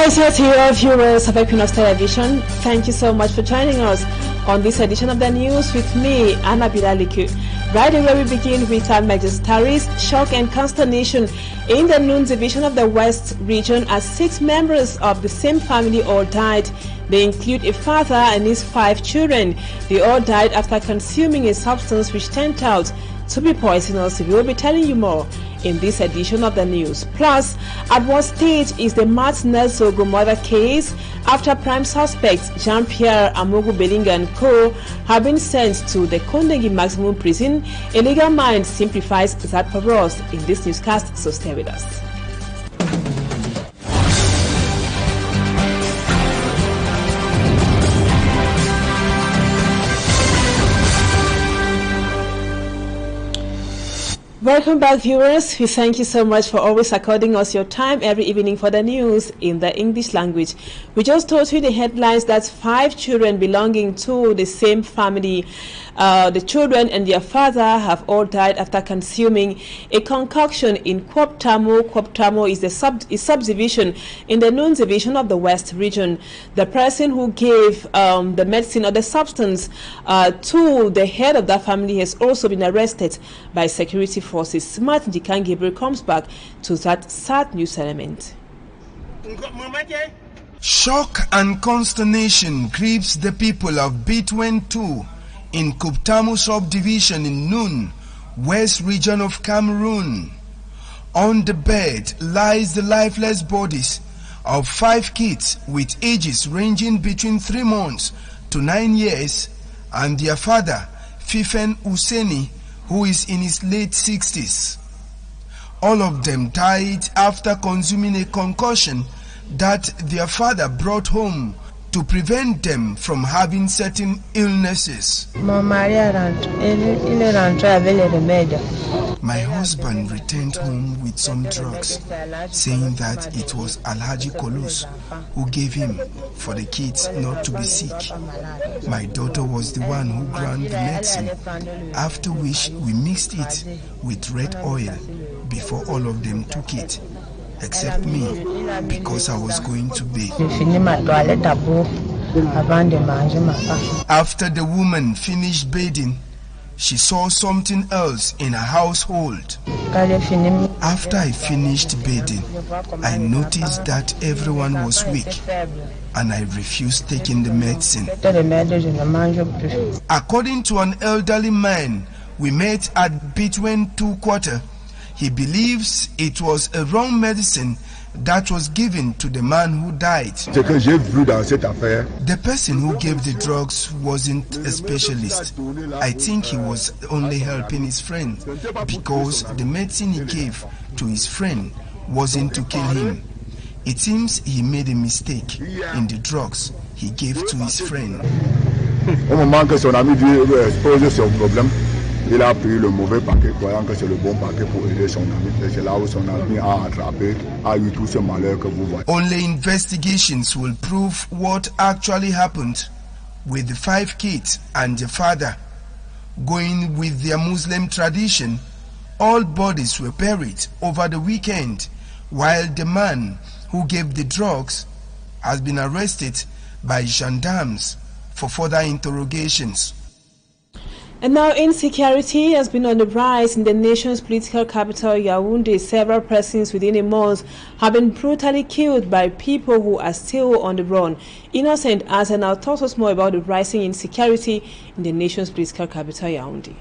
Pleasure to you, viewers of Equinoxe Television. Thank you so much for joining us on this edition of the news with me, Anna Bilaliku. Right away, we begin with our major stories. Shock and consternation in the Nous division of the West region as 6 members of the same family all died. They include a father and his 5 children. They all died after consuming a substance which turned out to be poisonous. We will be telling you more in this edition of the news. Plus, at what stage is the Martinez Zogo murder case after prime suspects Jean-Pierre Amogu Belinga and Co. have been sent to the Kondengi Maximum Prison? A Legal Mind simplifies that for us in this newscast, so stay with us. Welcome back, viewers. We thank you so much for always according us your time every evening for the news in the English language. We just told you the headlines that 5 children belonging to the same family, the children and their father, have all died after consuming a concoction in Kwoptamo. Kwoptamo is a subdivision in the Nous division of the West region. The person who gave the medicine or the substance to the head of that family has also been arrested by security forces. Martin Dikan Gabriel comes back to that sad news element. Shock and consternation grips the people of Betwen 2 in Kwoptamo subdivision in Nous, West region of Cameroon. On the bed lies the lifeless bodies of 5 kids with ages ranging between 3 months to 9 years and their father, Fifen Useni, who is in his late 60s. All of them died after consuming a concoction that their father brought home to prevent them from having certain illnesses. My husband returned home with some drugs, saying that it was Alhaji Kolos who gave him for the kids not to be sick. My daughter was the one who ground the medicine, after which we mixed it with red oil before all of them took it, except me, because I was going to bathe. After the woman finished bathing, she saw something else in her household. After I finished bathing, I noticed that everyone was weak and I refused taking the medicine. According to an elderly man we met at Betwen 2 quarter, he believes it was a wrong medicine that was given to the man who died. The person who gave the drugs wasn't a specialist. I think he was only helping his friend, because the medicine he gave to his friend wasn't to kill him. It seems he made a mistake in the drugs he gave to his friend. Il a pris le mauvais paquet, croyant que c'est le bon paquet pour aider son ami. Et c'est là où son ami a attrapé, a eu tout ce malheur que vous voyez. Only investigations will prove what actually happened with the 5 kids and the father. Going with their Muslim tradition, all bodies were buried over the weekend, while the man who gave the drugs has been arrested by gendarmes for further interrogations. And now insecurity has been on the rise in the nation's political capital, Yaoundé. Several persons within a month have been brutally killed by people who are still on the run. Innocent Asa now tells us more about the rising insecurity in the nation's political capital, Yaoundé.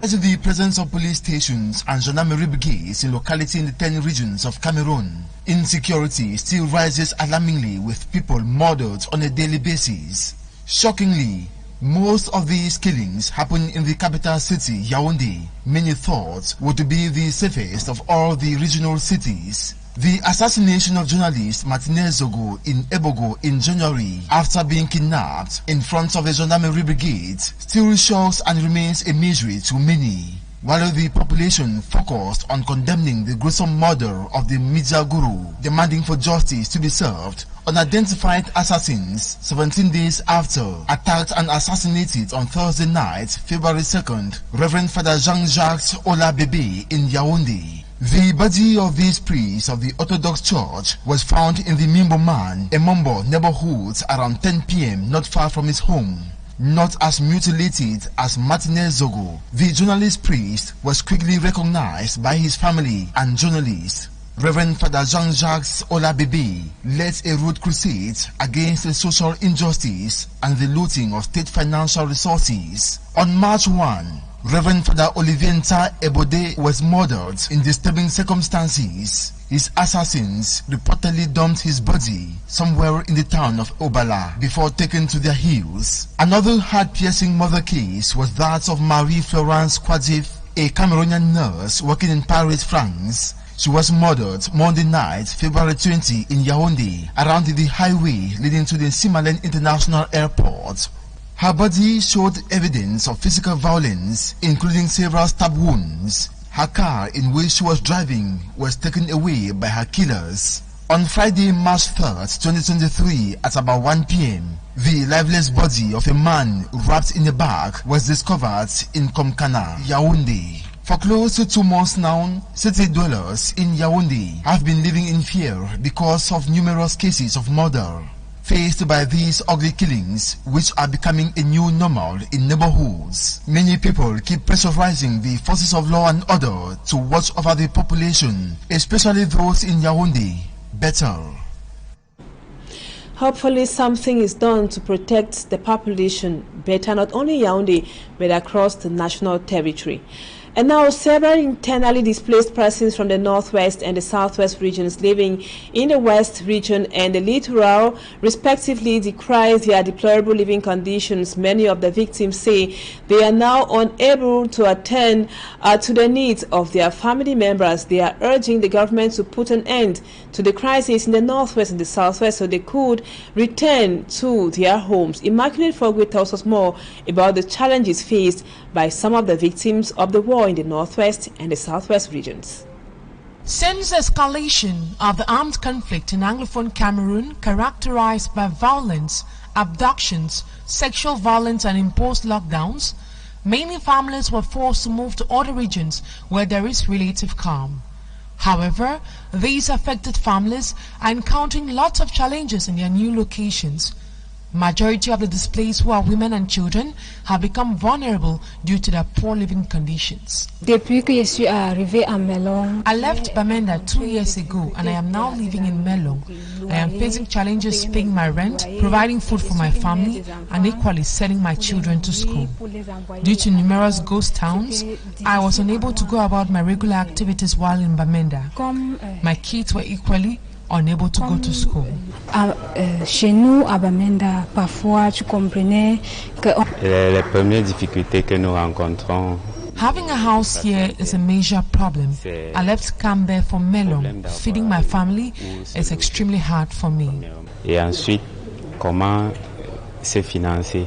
As the presence of police stations and gendarmerie brigades in locality in the 10 regions of Cameroon, insecurity still rises alarmingly, with people murdered on a daily basis. Shockingly, most of these killings happen in the capital city, Yaoundé. Many thought would be the safest of all the regional cities. The assassination of journalist Martinez Zogo in Ebogo in January, after being kidnapped in front of the gendarmerie brigade, still shocks and remains a misery to many. While the population focused on condemning the gruesome murder of the media guru, demanding for justice to be served, unidentified assassins, 17 days after, attacked and assassinated on Thursday night, February 2nd, Reverend Father Jean-Jacques Ola Bebe in Yaoundé. The body of these priests of the Orthodox Church was found in the Mimbo Man, a Mombo neighborhood around 10 p.m. not far from his home. Not as mutilated as Martinez Zogo, the journalist priest was quickly recognized by his family and journalists. Reverend Father Jean-Jacques Olabebe led a road crusade against the social injustice and the looting of state financial resources. On March 1, Reverend Father Olivienta Ebode was murdered in disturbing circumstances. His assassins reportedly dumped his body somewhere in the town of Obala before taken to their heels. Another heart-piercing murder case was that of Marie-Florence Kwadjif, a Cameroonian nurse working in Paris, France. She was murdered Monday night, February 20 in Yaoundé, around the highway leading to the Simalen International Airport. Her body showed evidence of physical violence, including several stab wounds. Her car in which she was driving was taken away by her killers. On Friday, March 3rd, 2023, at about 1 p.m., the lifeless body of a man wrapped in a bag was discovered in Komkana, Yaoundé. For close to 2 months now, city dwellers in Yaoundé have been living in fear because of numerous cases of murder. Faced by these ugly killings, which are becoming a new normal in neighborhoods, many people keep pressurizing the forces of law and order to watch over the population, especially those in Yaoundé, better. Hopefully something is done to protect the population better, not only in Yaoundé, but across the national territory. And now, several internally displaced persons from the northwest and the southwest regions living in the west region and the littoral respectively decry their deplorable living conditions. Many of the victims say they are now unable to attend to the needs of their family members. They are urging the government to put an end to the crisis in the northwest and the southwest so they could return to their homes. Immaculate Fogwe tells us more about the challenges faced by some of the victims of the war in the northwest and the southwest regions. Since the escalation of the armed conflict in Anglophone Cameroon, characterized by violence, abductions, sexual violence and imposed lockdowns, many families were forced to move to other regions where there is relative calm. However, these affected families are encountering lots of challenges in their new locations. Majority of the displaced, who are women and children, have become vulnerable due to their poor living conditions. I left Bamenda 2 years ago and I am now living in Melong. I am facing challenges paying my rent, providing food for my family, and equally sending my children to school. Due to numerous ghost towns, I was unable to go about my regular activities while in Bamenda. My kids were equally unable to go to school. Chez nous, à Bamenda, parfois, tu comprenais que les premières difficultés que nous rencontrons. Having a house here is a major problem. I left Cambe for Melon. Feeding my family is extremely hard for me. Et ensuite, comment se financer,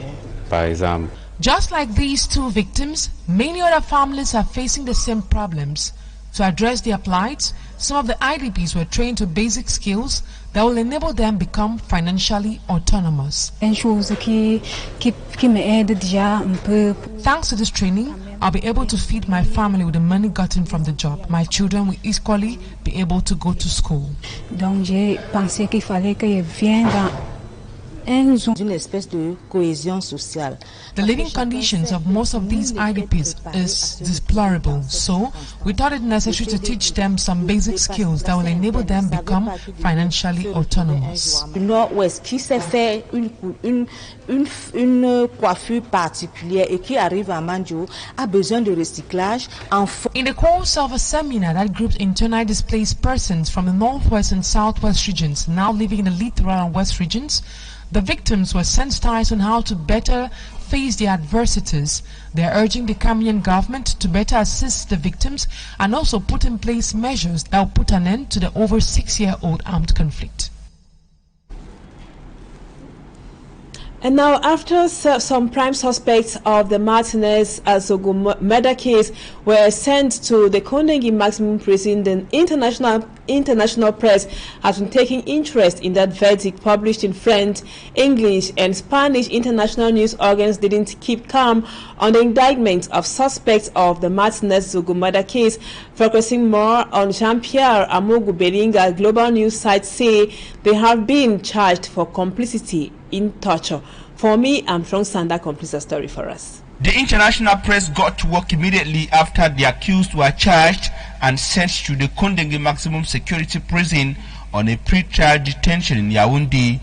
par exemple? Just like these two victims, many other families are facing the same problems. To address their plight, some of the IDPs were trained to basic skills that will enable them become financially autonomous. Thanks to this training, I'll be able to feed my family with the money gotten from the job. My children will equally be able to go to school. The living conditions of most of these IDPs is deplorable, so we thought it necessary to teach them some basic skills that will enable them become financially autonomous. In the course of a seminar that grouped internally displaced persons from the northwest and southwest regions now living in the littoral and west regions, the victims were sensitized on how to better face the adversities. They are urging the Cameroonian government to better assist the victims and also put in place measures that will put an end to the over 6-year-old armed conflict. And now, after some prime suspects of the Martinez Zogo murder case were sent to the Kondengi Maximum Prison, the International international press has been taking interest in that verdict published in French, English, and Spanish. International news organs didn't keep calm on the indictment of suspects of the Martinez Zogo murder case. Focusing more on Jean-Pierre Amogu Belinga, global news sites say they have been charged for complicity in torture. For me, Armstrong Sander completes the story for us. The international press got to work immediately after the accused were charged and sent to the Kondenge maximum security prison on a pre-trial detention in Yaoundé.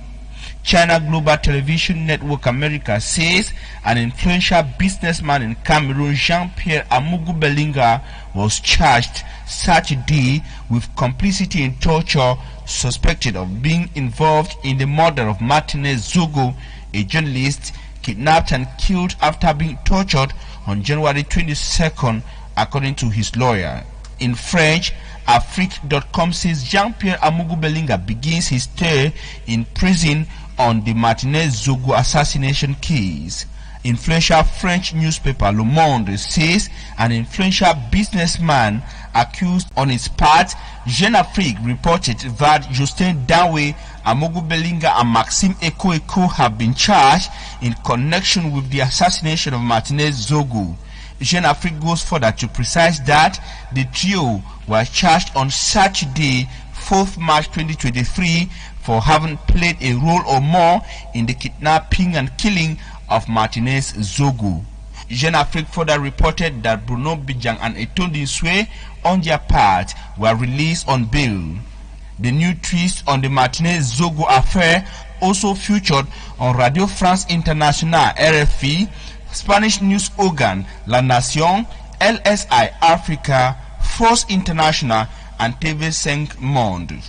China Global Television Network America says an influential businessman in Cameroon, Jean-Pierre Amogu Belinga, was charged Saturday with complicity in torture, suspected of being involved in the murder of Martinez Zogo, a journalist kidnapped and killed after being tortured on January 22nd, according to his lawyer. In French, Afrique.com says Jean-Pierre Amogu Belinga begins his stay in prison on the Martinez Zogo assassination case. Influential French newspaper Le Monde says an influential businessman accused on his part, Jeune Afrique, reported that Justin Dawe, Amogu Belinga, and Maxime Eko have been charged in connection with the assassination of Martinez Zogo. Jeune Afrique goes further to precise that the trio were charged on Saturday, 4th March 2023, for having played a role or more in the kidnapping and killing of Martinez Zogo. Jeune Afrique further reported that Bruno Bijang and Etondi Sway, on their part, were released on bail. The new twist on the Martinez Zogo affair also featured on Radio France Internationale RFI, Spanish news organ La Nación, LSI Africa, Force International, and TV5 Monde.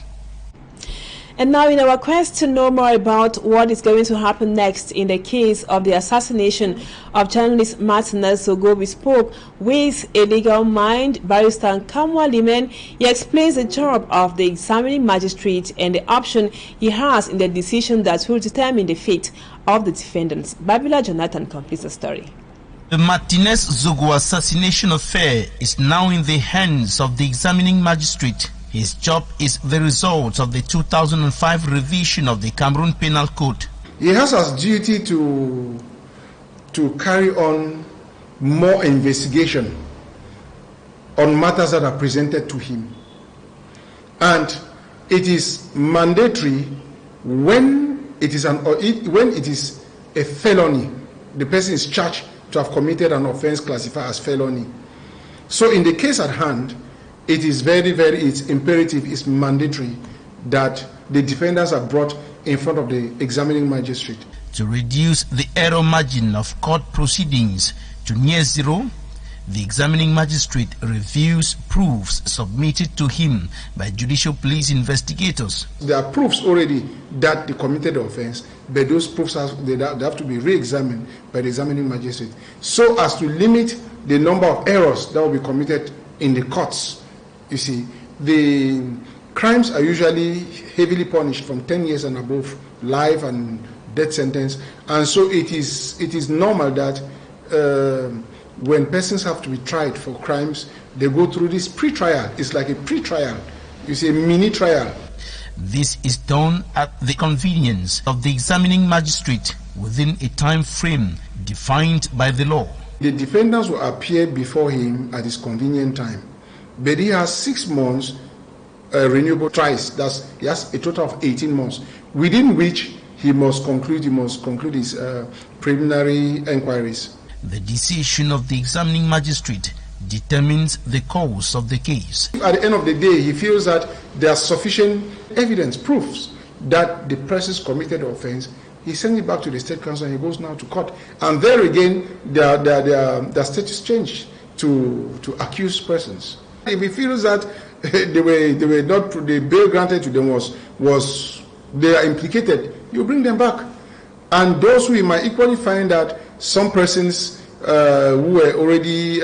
And now, in our quest to know more about what is going to happen next in the case of the assassination of journalist Martinez Zogo, we spoke with a legal mind, Barrister Kamwa Limen. He explains the job of the examining magistrate and the option he has in the decision that will determine the fate of the defendants. Babila Jonathan completes the story. The Martinez Zogo assassination affair is now in the hands of the examining magistrate. His job is the result of the 2005 revision of the Cameroon Penal Code. He has as duty to carry on more investigation on matters that are presented to him. And it is mandatory when it is a felony, the person is charged to have committed an offense classified as felony. So in the case at hand, it is it's imperative, it's mandatory that the defendants are brought in front of the examining magistrate. To reduce the error margin of court proceedings to near zero, the examining magistrate reviews proofs submitted to him by judicial police investigators. There are proofs already that they committed the offense, but those proofs they have to be re-examined by the examining magistrate, so as to limit the number of errors that will be committed in the courts. You see, the crimes are usually heavily punished from 10 years and above, life and death sentence, and so it is normal that when persons have to be tried for crimes, they go through this pre-trial. It's like a pre-trial, you see, a mini trial. This is done at the convenience of the examining magistrate within a time frame defined by the law. The defendants will appear before him at his convenient time, but he has 6 months renewable tries. He has a total of 18 months, within which he must conclude his preliminary inquiries. The decision of the examining magistrate determines the course of the case. At the end of the day, he feels that there are sufficient evidence, proofs that the persons committed the offense. He sends it back to the State Council and he goes now to court. And there again, their status changed to accused persons. If he feels that the bail granted to them was they are implicated, you bring them back. And those who might equally find that some persons who were already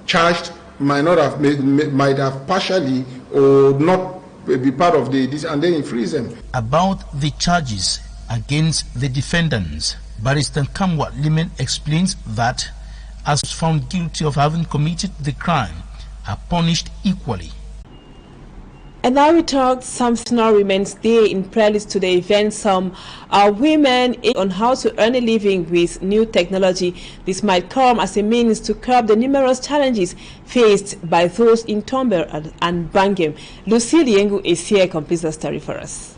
charged might have partially or not be part of this, and then he frees them. About the charges against the defendants, Barrister Kamwa Limen explains that as found guilty of having committed the crime are punished equally. And now we talked some Women's Day in prelude to the event. Some women on how to earn a living with new technology. This might come as a means to curb the numerous challenges faced by those in Tombel and Bangem. Lucille Yengu is here, completes the story for us.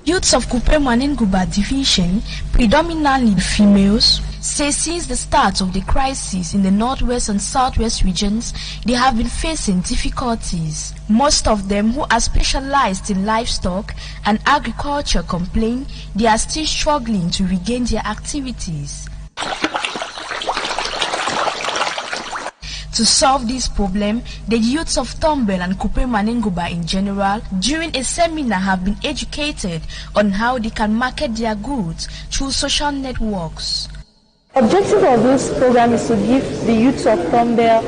Youths of Kupe-Manenguba division, predominantly females, say since the start of the crisis in the northwest and southwest regions, they have been facing difficulties. Most of them who are specialized in livestock and agriculture complain they are still struggling to regain their activities. To solve this problem, the youths of Tombel and Kupe-Manenguba in general, during a seminar, have been educated on how they can market their goods through social networks. The objective of this program is to give the youths of Tombel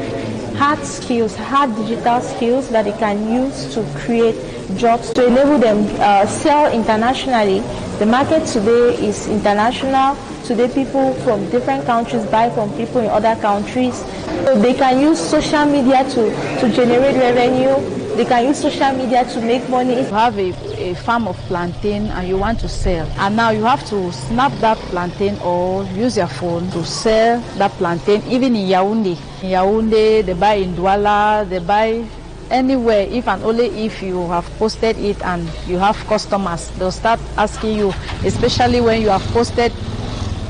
hard skills, hard digital skills that they can use to create jobs, to enable them sell internationally. The market today is international. Today people from different countries buy from people in other countries. So they can use social media to generate revenue. They can use social media to make money. You have a farm of plantain and you want to sell. And now you have to snap that plantain or use your phone to sell that plantain, even in Yaoundé. In Yaoundé, they buy in Douala, they buy anywhere, if and only if you have posted it and you have customers. They'll start asking you, especially when you have posted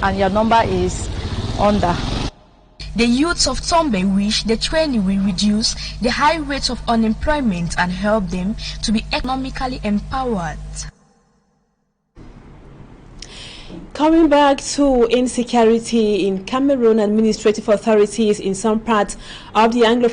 and your number is under. The youths of Tombel wish the training will reduce the high rates of unemployment and help them to be economically empowered. Coming back to insecurity in Cameroon, administrative authorities in some parts of the Anglophone